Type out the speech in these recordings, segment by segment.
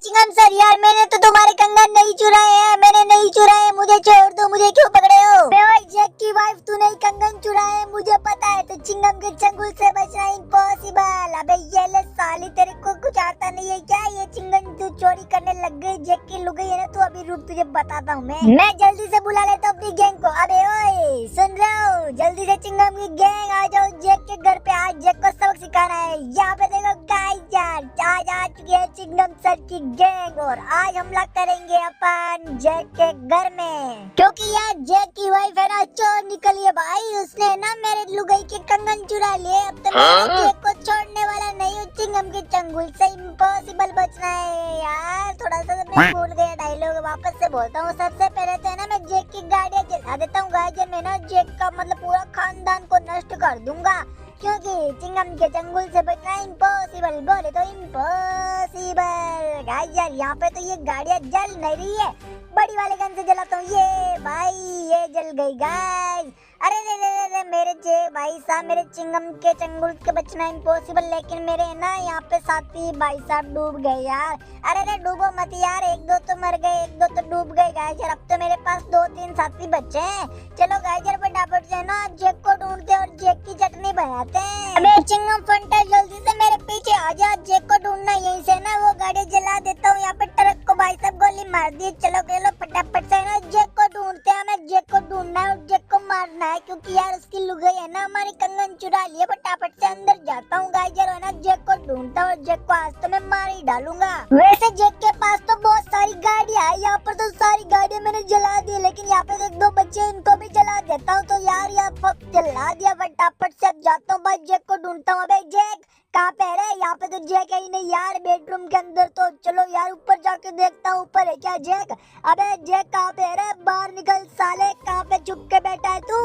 Chingam sir यार, मैंने तो तुम्हारे कंगन नहीं चुराए हैं, मैंने नहीं चुराए, मुझे छोड़ दो, मुझे क्यों पकड़े हो? बे ओए जैक की वाइफ, तूने ही कंगन चुराए हैं, मुझे पता है। तो चिंगम के चंगुल से बचना इम्पॉसिबल। अबे ये ले साली, तेरे को कुछ आता नहीं है क्या? ये चिंगम तू चोरी करने लग गई, जैक की लुगाई है ना तू। अभी रुक, तुझे बताता हूँ मैं जल्दी से बुला लेता हूँ अपनी गैंग को। अबे ओए सुन रहे हो, जल्दी से चिंगम की गैंग आ जाओ जैक के घर पे। आज जैक को सबक सिखाना है। यहाँ पे देखो गाइस यार, आज आ चुकी है चिंगम सर की गैंग और आज हमला करेंगे अपन जैक के घर में, क्योंकि यार जैक की वाइफ है ना चोर निकली है भाई। उसने ना मेरे लुगाई के कंगन चुरा लिए। अब तो मैं जैक को छोड़ने वाला नहीं हूँ। चिंगम के चंगुल से इम्पॉसिबल बचना है यार। थोड़ा सा तो मैं भूल गया डायलॉग, वापस से बोलता हूँ। सबसे पहले तो है ना मैं जैक की गाड़ियाँ जला देता हूँ गाइस। मैं ना जैक का मतलब पूरा खानदान को नष्ट कर दूंगा, क्योंकि चिंगम के चंगुल से बचना इम्पॉसिबल। बोले तो इम्पॉसिबल गाइस यार। यहाँ पे तो ये गाड़ियाँ जल नहीं रही है, बड़ी वाले गन से जलाता हूँ। ये भाई ये जल गई गाइस। अरे रे रे रे रे मेरे भाई साहब, मेरे चिंगम के चंगुल के बचना इम्पॉसिबल, लेकिन मेरे ना यहाँ पे साथी भाई साहब डूब गए यार। अरे रे डूबो मत यार, एक दो तो मर गए, एक दो तो डूब गए गाइस यार। अब तो मेरे पास 2-3 साथी बचे हैं। चलो गाइस यार फटाफट से ना जैक को ढूंढते और जैक की चटनी बनाते हैं। अबे चिंगम फंटर जल्दी से मेरे पीछे आ जा, जैक को ढूंढना। यहीं से ना वो गाड़ी जला देता हूँ। यहाँ पे ट्रक को भाई साहब गोली मार दी। चलो फटाफट से ना जैक को ढूंढते हैं। हमें जैक को ढूंढना है और जैक को मारना है, क्योंकि यार उसकी लुगाई है ना हमारी कंगन चुरा लिए। फटाफट से अंदर जाता हूँ गाइस यार, है ना जैक को ढूंढता हूँ और जैक को आज तो मैं मार ही डालूंगा। वैसे जैक के पास तो बहुत सारी गाड़ियाँ है। यहाँ पर तो सारी गाड़ियाँ मैंने जला दी, लेकिन यहाँ पे एक दो बच्चे, इनको भी जला देता हूँ। तो यार यहाँ जला दिया। फटाफट से अब जाता हूँ भाई जैक को ढूंढता हूँ। अबे जैक कहाँ पे है? यहाँ पे तो जैक है ही नहीं यार, बेडरूम के अंदर। तो चलो यार ऊपर जाके देखता हूँ, ऊपर है क्या जैक? अबे जैक कहाँ पे है? बाहर निकल साले, कहाँ पे छुप के बैठा है तू?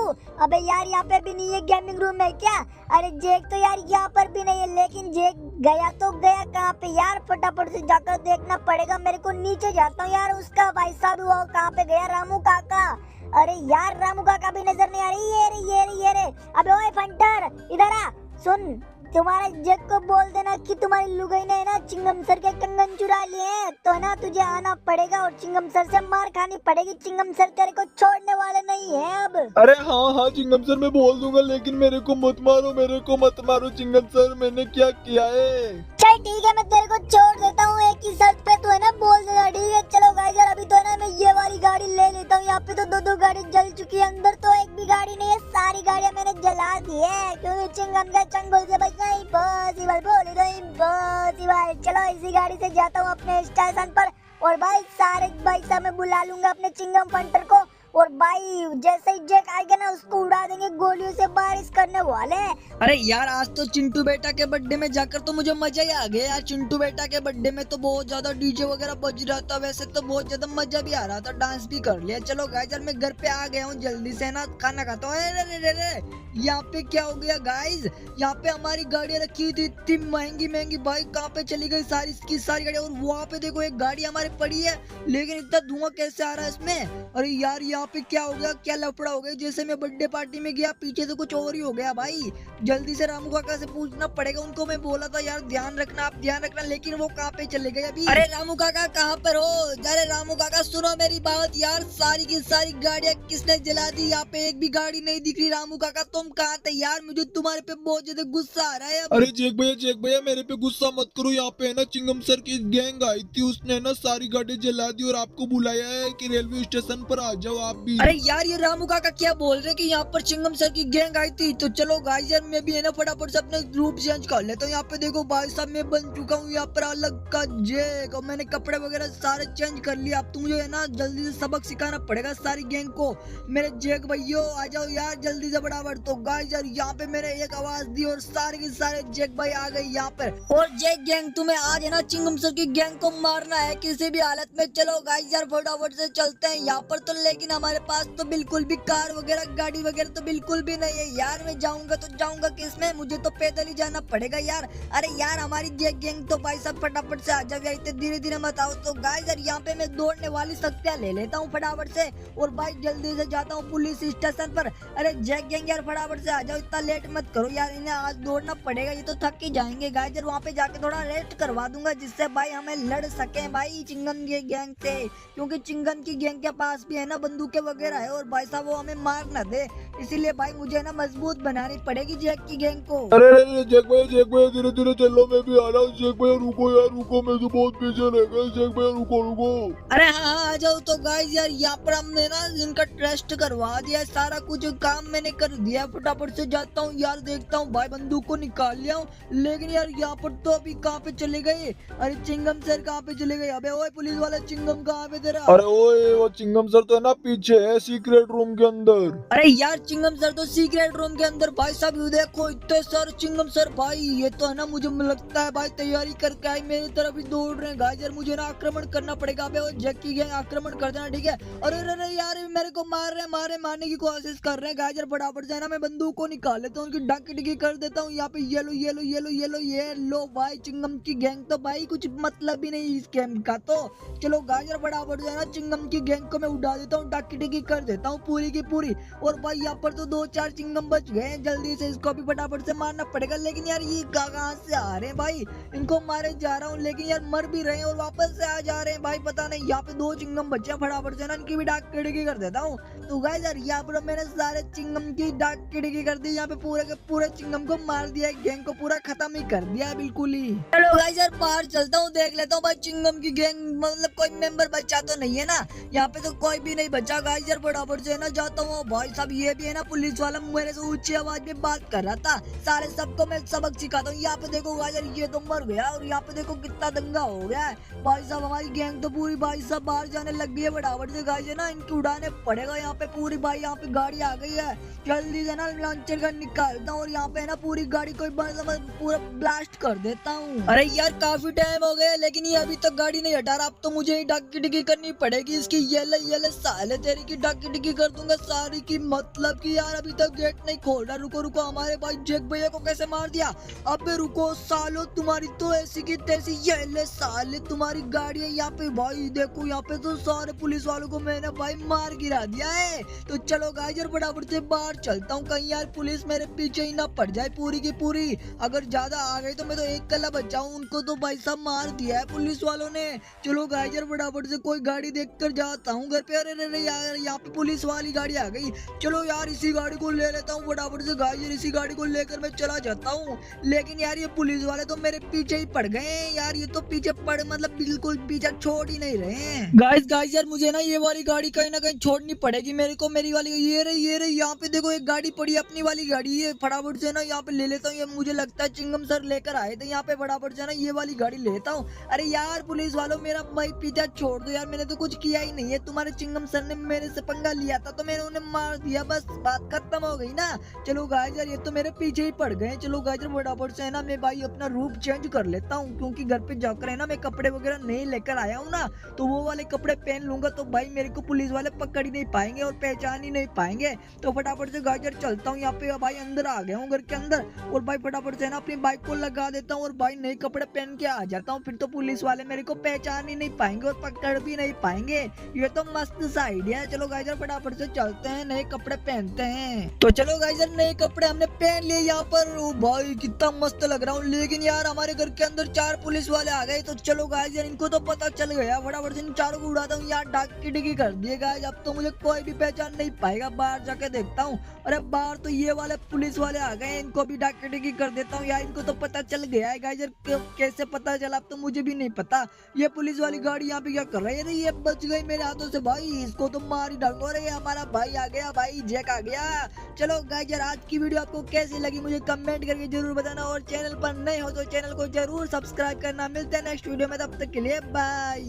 अबे यार यहाँ पे भी नहीं है, गेमिंग रूम में क्या? अरे जैक तो यार यहाँ पर भी नहीं है, लेकिन जैक गया तो गया कहाँ पे यार? फटाफट से जाकर देखना पड़ेगा मेरे को। नीचे जाता हूँ यार, उसका भाई साहब वो कहाँ पे गया? रामू काका। अरे यार रामू काका भी नजर नहीं आ रही। ये रे। अबे ओए फंटर इधर आ, सुन तुम्हारे जैक को बोल देना कि तुम्हारी लुगाई ने ना चिंगम सर के कंगन चुरा लिए हैं, तो ना तुझे आना पड़ेगा और चिंगम सर से मार खानी पड़ेगी। चिंगम सर तेरे को छोड़ने वाले नहीं है अब। अरे हाँ चिंगम सर मैं बोल दूंगा, लेकिन मेरे को मत मारो, मेरे को मत मारो चिंगम सर, मैंने क्या किया है? चल ठीक है, मैं तेरे को छोड़ देता हूँ एक ही शर्त पे, तो है ना बोल देना, ठीक है? चलो गाइस यार अभी तो है ना मैं ये वाली गाड़ी ले लेता हूँ। यहाँ पे तो 2-2 गाड़ी जल चुकी है, अंदर तो एक भी गाड़ी नहीं है, सारी गाड़ियाँ मैंने जला दी है, क्योंकि चिंगम का चंगुल से बचना इम्पॉसिबल। बोले तो इम्पॉसिबल। चलो इसी गाड़ी से जाता हूँ अपने स्टेशन पर, और भाई सारे भाई साहब मैं बुला लूंगा अपने चिंगम फंटर को। और भाई जैसे ही जैक आएगा ना उसको उड़ा देंगे गोलियों से, बारिश करने वाले हैं। अरे यार आज तो चिंटू बेटा के बर्थडे में जाकर तो मुझे मजा ही आ गया यार। चिंटू बेटा के बर्थडे में तो बहुत ज्यादा डीजे वगैरह बज रहा था, वैसे तो बहुत ज्यादा मजा भी आ रहा था, डांस भी कर लिया। चलो गाइस यार मैं घर पे आ गया हूँ, जल्दी से ना खाना खाता हूँ। यहाँ पे क्या हो गया गाइस? यहाँ पे हमारी गाड़ियाँ रखी थी इतनी महंगी महंगी, भाई कहाँ पे चली गई सारी की सारी गाड़ियाँ? और वहाँ पे देखो एक गाड़ी हमारी पड़ी है, लेकिन इतना धुआं कैसे आ रहा है इसमें? अरे यार यहाँ पे क्या हो गया, क्या लफड़ा हो गया? जैसे मैं बर्थडे पार्टी में गया पीछे से कुछ और ही हो गया भाई। जल्दी से रामू काका से पूछना पड़ेगा, उनको मैं बोला था यार ध्यान रखना, आप ध्यान रखना, लेकिन वो कहाँ पे चले गए अभी? अरे रामू काका कहाँ पर हो? अरे रामू काका सुनो मेरी बात यार, सारी की सारी गाड़ियाँ किसने जला दी? यहाँ पे एक भी गाड़ी नहीं दिख रही। रामू काका तुम कहाँ थे यार? मुझे तुम्हारे पे बहुत ज्यादा गुस्सा आ रहा है अब। अरे जैक भैया मेरे पे गुस्सा मत करो। यहाँ पे है ना चिंगम सर की गैंग आई थी, उसने ना सारी गाड़ी जला दी और आपको बुलाया है कि रेलवे स्टेशन पर आ जाओ आप भी। अरे यार ये रामू काका क्या बोल रहे कि यहाँ पर चिंगम सर की गैंग आई थी? तो चलो गाइस यार मैं भी है ना फटाफट से अपने रूप चेंज कर लेता हूँ। यहाँ पे देखो भाई साहब मैं बन चुका हूँ यहाँ पर अलग का जैक, और मैंने कपड़े वगैरह सारे चेंज कर लिए। अब तो मुझे है ना जल्दी से सबक सिखाना पड़ेगा सारी गैंग को। मेरे जैक भैया आ जाओ यार जल्दी से फटाफट। तो गाइस यार यहाँ पे मैंने एक आवाज दी और सारे के सारे जैक भाई आ गए यहाँ पर। और जैक गैंग तुम्हें आज है ना चिंगम सर की गैंग को मारना है किसी भी हालत में। चलो गाइस यार फटाफट से चलते हैं यहाँ पर। तो लेकिन हमारे पास तो बिल्कुल भी कार वगैरह गाड़ी वगैरह तो बिल्कुल भी नहीं है यार। मैं जाऊंगा तो जाऊंगा किसमें, मुझे तो पैदल ही जाना पड़ेगा यार। अरे यार हमारी गैंग तो भाई साहब फटाफट से आ जाओ यार, इतने धीरे धीरे मत आओ। तो गाइस यार यहाँ पे मैं दौड़ने वाली शक्तियाँ ले लेता हूँ फटाफट से और भाई जल्दी से जाता हूँ पुलिस स्टेशन पर। अरे जैक गैंग यार फटाफट से आ जाओ, इतना लेट मत करो यार, इन्हें आज दौड़ना पड़ेगा, ये तो थक ही जाएंगे। गाइस यार वहाँ पे जाके थोड़ा रेस्ट करवा दूंगा जिससे भाई हमें लड़ सके भाई चिंगम की गैंग से, क्योंकि चिंगम की गैंग के पास भी है ना बंदूकें वगैरह है और भाई साहब वो हमें मार ना दे, इसीलिए भाई मुझे ना मजबूत बनानी पड़ेगी जैक की गैंग को। अरे जैक भैया धीरे धीरे चलो, मैं भी आ रहा हूँ। जैक भैया रुको यार, रुको, मैं तो बहुत पीछे रह गया। जैक भैया रुको रुको। अरे हाँ आ जाओ। तो गाइस यार यहाँ पर हमने ना इनका टेस्ट करवा दिया, सारा कुछ काम मैंने कर दिया। फटाफट से जाता हूँ यार, देखता हूँ भाई बंदूक को निकाल लिया हूँ, लेकिन यार यहाँ पर तो अभी कहाँ पे चले गए? अरे चिंगम सर कहाँ पे चले गए? अबे ओए पुलिस वाला चिंगम कहाँ पे तेरा? अरे ओए वो चिंगम सर तो है ना पीछे है, सीक्रेट रूम के अंदर। अरे यार चिंगम सर तो सीक्रेट रूम के अंदर। भाई साहब ये देखो इतने सर चिंगम सर भाई, ये तो है ना मुझे लगता है भाई तैयारी करके आए मेरी तरफ ही दौड़ रहे हैं। गाइस यार मुझे ना आक्रमण करना पड़ेगा। अबे वो जैक की गैंग आक्रमण कर देना, ठीक है? अरे अरे यार मेरे को मार रहे मारने की कोशिश कर रहे हैं। गाइस यार फटाफट से ना मैं बंदूक को निकाल लेता हूँ, उनकी डाकी डिकी कर देता हूँ। यहाँ पे येलो येलो येलो येलो ये लो भाई चिंगम की गैंग तो भाई कुछ मतलब ही नहीं इस गेम का। तो चलो गाइस यार फटाफट से ना चिंगम की गैंग को मैं उड़ा देता हूँ, डाकी डिकी कर देता हूँ पूरी की पूरी। और भाई यहाँ पर तो 2-4 चिंगम बच गए हैं, जल्दी से इसको भी फटाफट से मारना पड़ेगा। लेकिन यार ये कहाँ से आ रहे हैं भाई? इनको मारे जा रहा हूँ लेकिन यार मर भी रहे हैं और वापस से आ जा रहे हैं भाई, पता नहीं। यहाँ पे 2 चिंगम बचे हैं, फटाफट से ना इनकी भी डाक किड़की कर देता हूँ। तो गाइस यार यहाँ पर मैंने सारे चिंगम की डाक किड़की कर दी, यहाँ पे पूरे के पूरे चिंगम को मार दिया, गैंग को पूरा खत्म ही कर दिया बिल्कुल ही। चलो गाइस यार बाहर चलता हूँ, देख लेता हूँ भाई चिंगम की गैंग मतलब कोई मेंबर बचा तो नहीं है ना? यहाँ पे तो कोई भी नहीं बचा। गाइस यार फटाफट से ना जाता हूँ। भाई साहब ये भी है ना पुलिस वाला मेरे से ऊंची आवाज में बात कर रहा था, सारे सबको मैं सबक सिखाता हूँ। यहाँ पे देखो गाइस यार ये तो मर गया और यहाँ पे देखो कितना दंगा हो गया है। भाई साहब हमारी गैंग तो पूरी भाई साहब बाहर जाने लग गई है। फटाफट से गाइस ना इनकी उड़ाने पड़ेगा यहाँ पे पूरी। भाई यहाँ पे गाड़ी आ गई है, जल्दी से ना लॉन्चर गन निकालता हूँ और यहाँ पे ना पूरी गाड़ी को पूरा ब्लास्ट कर देता हूँ। अरे यार काफी टाइम हो गया लेकिन ये अभी तक गाड़ी नहीं हटा रहा, अब तो मुझे ही डाकी डिकी करनी पड़ेगी इसकी। ये साले तेरी की डाकी डिकी कर दूंगा सारी की। मतलब कि यार अभी तक गेट नहीं खोल रहा। रुको रुको, हमारे भाई जैक भैया को कैसे मार दिया? अबे रुको सालो, तुम्हारी तो ऐसी की तैसी। ये ले साले तुम्हारी गाड़ी है यहाँ पे। भाई देखो यहाँ पे तो सारे पुलिस वालों को मैंने भाई मार गिरा दिया है। तो चलो गाइस यार फटाफट से बाहर चलता हूँ, कहीं यार पुलिस मेरे पीछे ही ना पड़ जाए पूरी की पूरी। अगर ज्यादा आ गई तो मैं तो एक कला बचाऊं, उनको तो भाई साहब मार दिया है पुलिस वालों ने। चलो गाइस यार फटाफट से कोई गाड़ी देख कर जाता हूँ घर पे। अरे यार यहाँ पे पुलिस वाली गाड़ी आ गई। चलो यार इसी गाड़ी को ले लेता हूँ फटाफट से। गाइस यार इसी गाड़ी को लेकर मैं चला जाता हूँ, लेकिन यार ये पुलिस वाले तो मेरे पीछे ही पड़ गए हैं यार। ये तो पीछे पड़ मतलब बिल्कुल पीछे छोड़ ही नहीं रहे हैं। गाइस यार मुझे ना ये वाली गाड़ी कहीं ना कहीं छोड़नी पड़ेगी मेरे को। मेरी वाली ये रही यहाँ पे देखो एक गाड़ी पड़ी है, अपनी वाली गाड़ी है। फटाफट से ना यहाँ पे ले लेता हूँ। ये मुझे लगता है चिंगम सर लेकर आए थे यहाँ पे। फटाफट से ना ये वाली गाड़ी लेता हूँ। अरे यार पुलिस वालों मेरा भाई पीछा छोड़ दो यार, मैंने तो कुछ किया ही नहीं है। तुम्हारे चिंगम सर ने मेरे से पंगा लिया था तो मैंने उन्हें मार दिया, बस बात खत्म हो गई ना। चलो गाइस यार ये तो मेरे पीछे ही पड़ गए। चलो गाइस यार फटाफट से है ना मैं भाई अपना रूप चेंज कर लेता हूँ, क्योंकि घर पे जाकर है ना मैं कपड़े वगैरह नहीं लेकर आया हूँ ना, तो वो वाले कपड़े पहन लूंगा तो भाई मेरे को पुलिस वाले पकड़ ही नहीं पाएंगे और पहचान ही नहीं पाएंगे। तो फटाफट से गाइस यार चलता हूँ यहाँ पे। भाई अंदर आ गया हूँ घर के अंदर और भाई फटाफट से ना अपनी बाइक को लगा देता हूँ और भाई नए कपड़े पहन के आ जाता हूँ। फिर तो पुलिस वाले मेरे को पहचान ही नहीं पाएंगे और पकड़ भी नहीं पाएंगे। ये तो मस्त सा आइडिया है। चलो गाइस यार फटाफट से चलते हैं, नए कपड़े पहनते हैं। तो चलो गाइस यार नए कपड़े हमने पहन लिए यहाँ पर। ओ भाई कितना मस्त लग रहा हूँ। लेकिन यार हमारे घर के अंदर 4 पुलिस वाले आ गए। तो चलो गाइस यार इनको तो पता चल गया, फटाफट से इन चारों को उड़ाता हूँ यार। डाकी डिकी कर दिए गाइस, अब तो मुझे कोई भी पहचान नहीं पाएगा। बाहर जाके देखता हूँ। अरे बाहर तो ये वाले पुलिस वाले आ गए, इनको भी डाकी डिकी कर देता हूँ यार। इनको तो पता चल गया है गाइस यार, कैसे पता चला अब तो मुझे भी नहीं पता। ये पुलिस वाली गाड़ी यहाँ पे क्या कर रही है? ये बच गई मेरे हाथों से भाई, इसको तो मार ही डालूंगा। अरे हमारा भाई आ गया, भाई जैक आ गया। चलो गाइस यार आज की वीडियो आपको कैसी लगी मुझे कमेंट करके जरूर बताना, और चैनल पर नए हो तो चैनल को जरूर सब्सक्राइब करना। मिलते हैं नेक्स्ट वीडियो में, तब तक के लिए बाय।